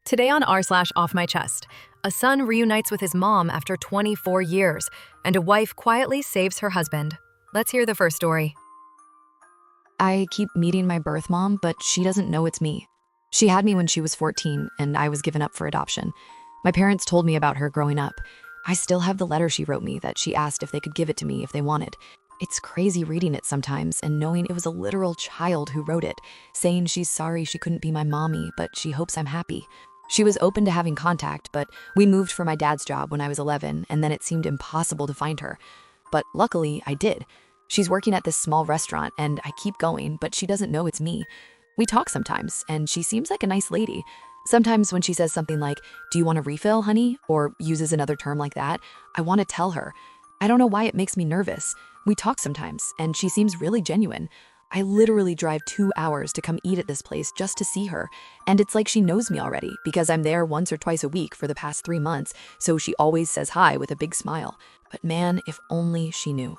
Today on r/OffMyChest, a son reunites with his mom after 24 years, and a wife quietly saves her husband. Let's hear the first story. I keep meeting my birth mom, but she doesn't know it's me. She had me when she was 14, and I was given up for adoption. My parents told me about her growing up. I still have the letter she wrote me that she asked if they could give it to me if they wanted. It's crazy reading it sometimes and knowing it was a literal child who wrote it, saying she's sorry she couldn't be my mommy, but she hopes I'm happy. She was open to having contact, but we moved for my dad's job when I was 11, and then it seemed impossible to find her. But luckily, I did. She's working at this small restaurant, and I keep going, but she doesn't know it's me. We talk sometimes, and she seems like a nice lady. Sometimes when she says something like, "Do you want a refill, honey?" or uses another term like that, I want to tell her. I don't know why it makes me nervous. We talk sometimes, and she seems really genuine. I literally drive 2 hours to come eat at this place just to see her, and it's like she knows me already because I'm there once or twice a week for the past 3 months, so she always says hi with a big smile. But man, if only she knew.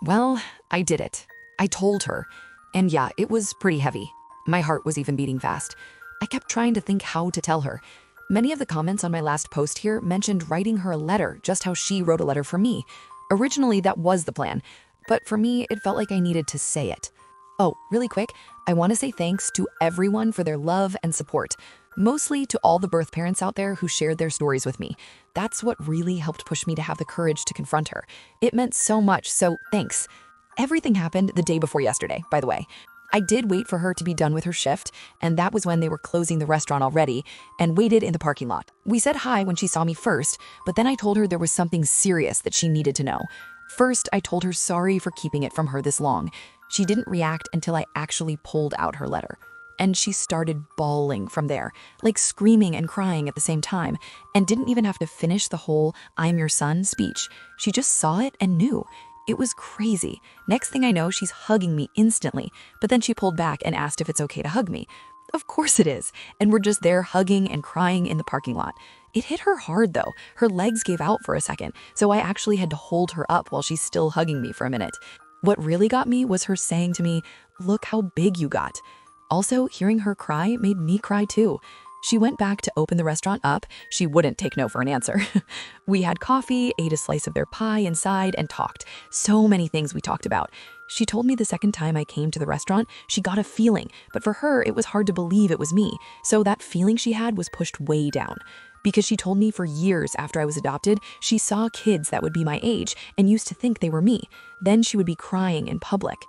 Well, I did it. I told her. And yeah, it was pretty heavy. My heart was even beating fast. I kept trying to think how to tell her. Many of the comments on my last post here mentioned writing her a letter, just how she wrote a letter for me. Originally, that was the plan, but for me, it felt like I needed to say it. Oh, really quick, I want to say thanks to everyone for their love and support. Mostly to all the birth parents out there who shared their stories with me. That's what really helped push me to have the courage to confront her. It meant so much, so thanks. Everything happened the day before yesterday, by the way. I did wait for her to be done with her shift, and that was when they were closing the restaurant already, and waited in the parking lot. We said hi when she saw me first, but then I told her there was something serious that she needed to know. First, I told her sorry for keeping it from her this long. She didn't react until I actually pulled out her letter. And she started bawling from there, like screaming and crying at the same time, and didn't even have to finish the whole "I'm your son" speech. She just saw it and knew. It was crazy. Next thing I know, she's hugging me instantly, but then she pulled back and asked if it's okay to hug me. Of course it is, and we're just there hugging and crying in the parking lot. It hit her hard though. Her legs gave out for a second, so I actually had to hold her up while she's still hugging me for a minute. What really got me was her saying to me, "Look how big you got." Also, hearing her cry made me cry too. She went back to open the restaurant up. She wouldn't take no for an answer. We had coffee, ate a slice of their pie inside, and talked. So many things we talked about. She told me the second time I came to the restaurant, she got a feeling, but for her, it was hard to believe it was me. So that feeling she had was pushed way down. Because she told me for years after I was adopted, she saw kids that would be my age and used to think they were me. Then she would be crying in public.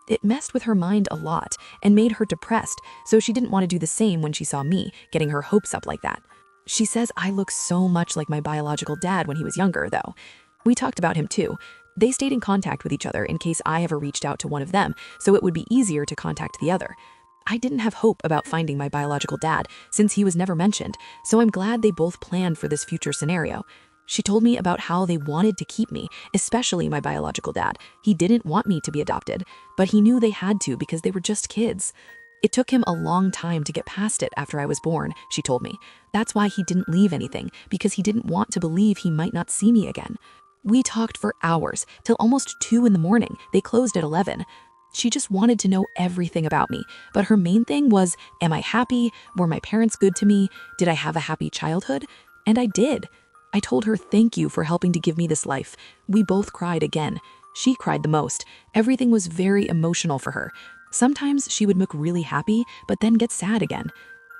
It messed with her mind a lot and made her depressed, so she didn't want to do the same when she saw me, getting her hopes up like that. She says I look so much like my biological dad when he was younger, though. We talked about him too. They stayed in contact with each other in case I ever reached out to one of them, so it would be easier to contact the other. I didn't have hope about finding my biological dad since he was never mentioned, so I'm glad they both planned for this future scenario. She told me about how they wanted to keep me, especially my biological dad. He didn't want me to be adopted, but he knew they had to because they were just kids. It took him a long time to get past it after I was born, she told me. That's why he didn't leave anything, because he didn't want to believe he might not see me again. We talked for hours, till almost 2 in the morning. They closed at 11. She just wanted to know everything about me, but her main thing was, am I happy? Were my parents good to me? Did I have a happy childhood? And I did. I told her thank you for helping to give me this life. We both cried again. She cried the most. Everything was very emotional for her. Sometimes she would look really happy, but then get sad again.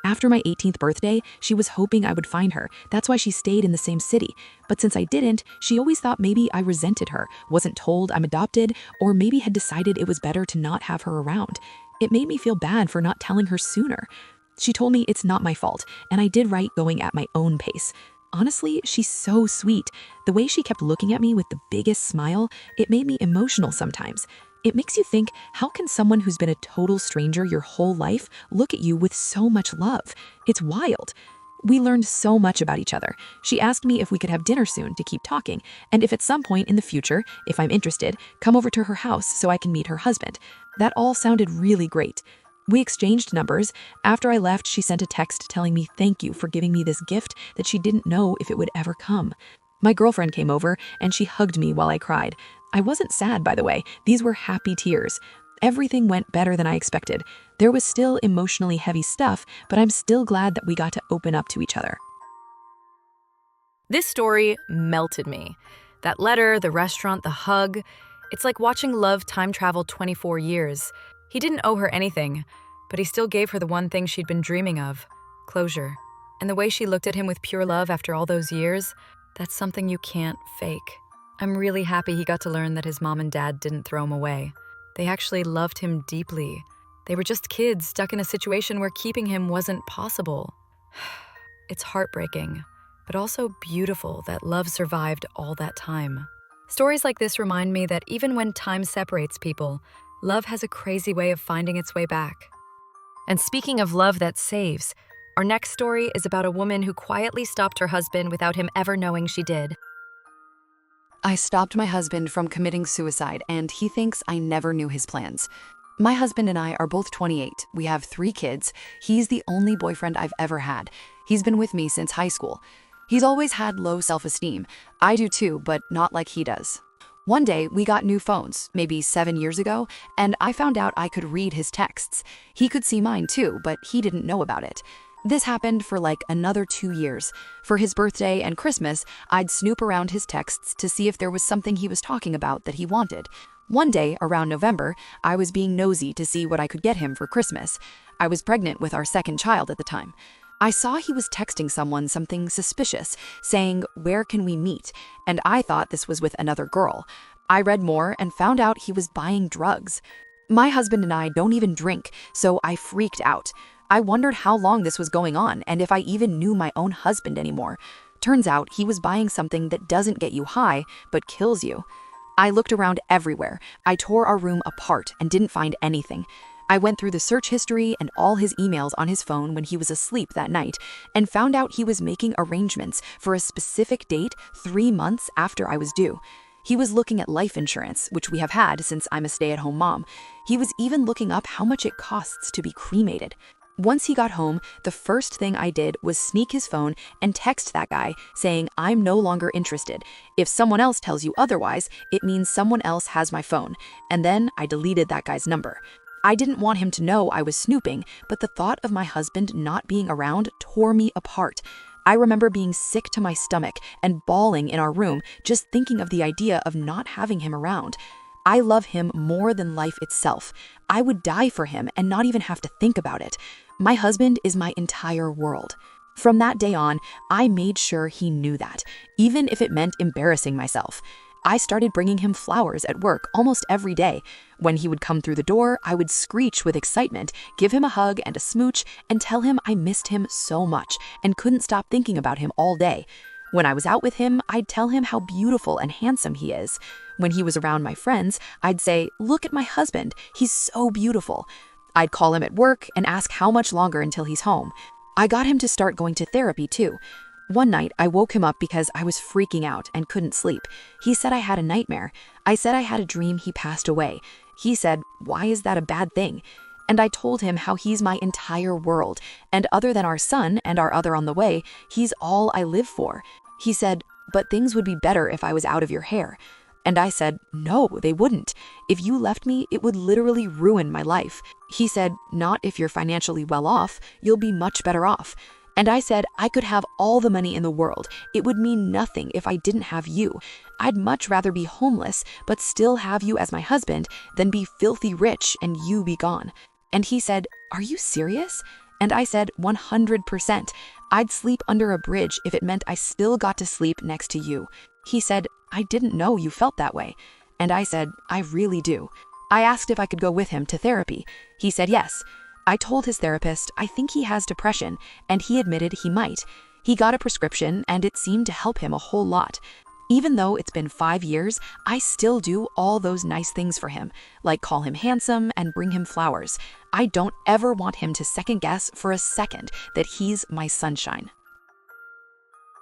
After my 18th birthday, she was hoping I would find her. That's why she stayed in the same city. But since I didn't, she always thought maybe I resented her, wasn't told I'm adopted, or maybe had decided it was better to not have her around. It made me feel bad for not telling her sooner. She told me it's not my fault, and I did right going at my own pace. Honestly, she's so sweet. The way she kept looking at me with the biggest smile, it made me emotional sometimes. It makes you think, how can someone who's been a total stranger your whole life look at you with so much love? It's wild. We learned so much about each other. She asked me if we could have dinner soon to keep talking, and if at some point in the future, if I'm interested, come over to her house so I can meet her husband. That all sounded really great. We exchanged numbers. After I left, she sent a text telling me thank you for giving me this gift that she didn't know if it would ever come. My girlfriend came over and she hugged me while I cried. I wasn't sad, by the way. These were happy tears. Everything went better than I expected. There was still emotionally heavy stuff, but I'm still glad that we got to open up to each other. This story melted me. That letter, the restaurant, the hug. It's like watching love time travel 24 years. He didn't owe her anything, but he still gave her the one thing she'd been dreaming of, closure. And the way she looked at him with pure love after all those years, that's something you can't fake. I'm really happy he got to learn that his mom and dad didn't throw him away. They actually loved him deeply. They were just kids stuck in a situation where keeping him wasn't possible. It's heartbreaking, but also beautiful that love survived all that time. Stories like this remind me that even when time separates people, love has a crazy way of finding its way back. And speaking of love that saves, our next story is about a woman who quietly stopped her husband without him ever knowing she did. I stopped my husband from committing suicide, and he thinks I never knew his plans. My husband and I are both 28. We have 3 kids. He's the only boyfriend I've ever had. He's been with me since high school. He's always had low self-esteem. I do too, but not like he does. One day, we got new phones, maybe 7 years ago, and I found out I could read his texts. He could see mine too, but he didn't know about it. This happened for like another 2 years. For his birthday and Christmas, I'd snoop around his texts to see if there was something he was talking about that he wanted. One day, around November, I was being nosy to see what I could get him for Christmas. I was pregnant with our second child at the time. I saw he was texting someone something suspicious, saying, "Where can we meet?" And I thought this was with another girl. I read more and found out he was buying drugs. My husband and I don't even drink, so I freaked out. I wondered how long this was going on and if I even knew my own husband anymore. Turns out he was buying something that doesn't get you high, but kills you. I looked around everywhere. I tore our room apart and didn't find anything. I went through the search history and all his emails on his phone when he was asleep that night and found out he was making arrangements for a specific date 3 months after I was due. He was looking at life insurance, which we have had since I'm a stay-at-home mom. He was even looking up how much it costs to be cremated. Once he got home, the first thing I did was sneak his phone and text that guy saying, "I'm no longer interested. If someone else tells you otherwise, it means someone else has my phone." And then I deleted that guy's number. I didn't want him to know I was snooping, but the thought of my husband not being around tore me apart. I remember being sick to my stomach and bawling in our room just thinking of the idea of not having him around. I love him more than life itself. I would die for him and not even have to think about it. My husband is my entire world. From that day on, I made sure he knew that, even if it meant embarrassing myself. I started bringing him flowers at work almost every day. When he would come through the door, I would screech with excitement, give him a hug and a smooch, and tell him I missed him so much and couldn't stop thinking about him all day. When I was out with him, I'd tell him how beautiful and handsome he is. When he was around my friends, I'd say, "Look at my husband, he's so beautiful." I'd call him at work and ask how much longer until he's home. I got him to start going to therapy too. One night, I woke him up because I was freaking out and couldn't sleep. He said I had a nightmare. I said I had a dream he passed away. He said, "Why is that a bad thing?" And I told him how he's my entire world, and other than our son and our other on the way, he's all I live for. He said, "But things would be better if I was out of your hair." And I said, "No, they wouldn't. If you left me, it would literally ruin my life." He said, "Not if you're financially well off. You'll be much better off." And I said, "I could have all the money in the world. It would mean nothing if I didn't have you. I'd much rather be homeless, but still have you as my husband, than be filthy rich and you be gone." And he said, "Are you serious?" And I said, 100%. I'd sleep under a bridge if it meant I still got to sleep next to you. He said, "I didn't know you felt that way." And I said, "I really do." I asked if I could go with him to therapy. He said yes. I told his therapist I think he has depression, and he admitted he might. He got a prescription, and it seemed to help him a whole lot. Even though it's been 5 years, I still do all those nice things for him, like call him handsome and bring him flowers. I don't ever want him to second guess for a second that he's my sunshine.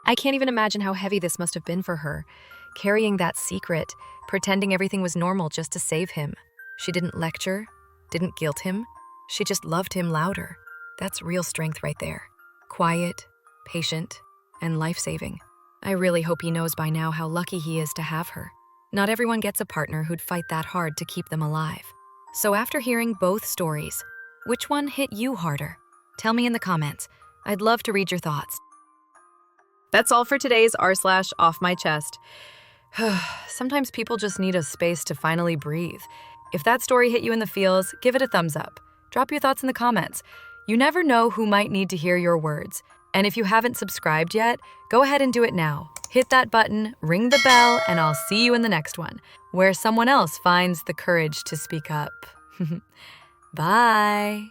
I can't even imagine how heavy this must have been for her, carrying that secret, pretending everything was normal just to save him. She didn't lecture, didn't guilt him. She just loved him louder. That's real strength right there. Quiet, patient, and life-saving. I really hope he knows by now how lucky he is to have her. Not everyone gets a partner who'd fight that hard to keep them alive. So after hearing both stories, which one hit you harder? Tell me in the comments. I'd love to read your thoughts. That's all for today's r/OffMyChest. Sometimes people just need a space to finally breathe. If that story hit you in the feels, give it a thumbs up. Drop your thoughts in the comments. You never know who might need to hear your words. And if you haven't subscribed yet, go ahead and do it now. Hit that button, ring the bell, and I'll see you in the next one, where someone else finds the courage to speak up. Bye.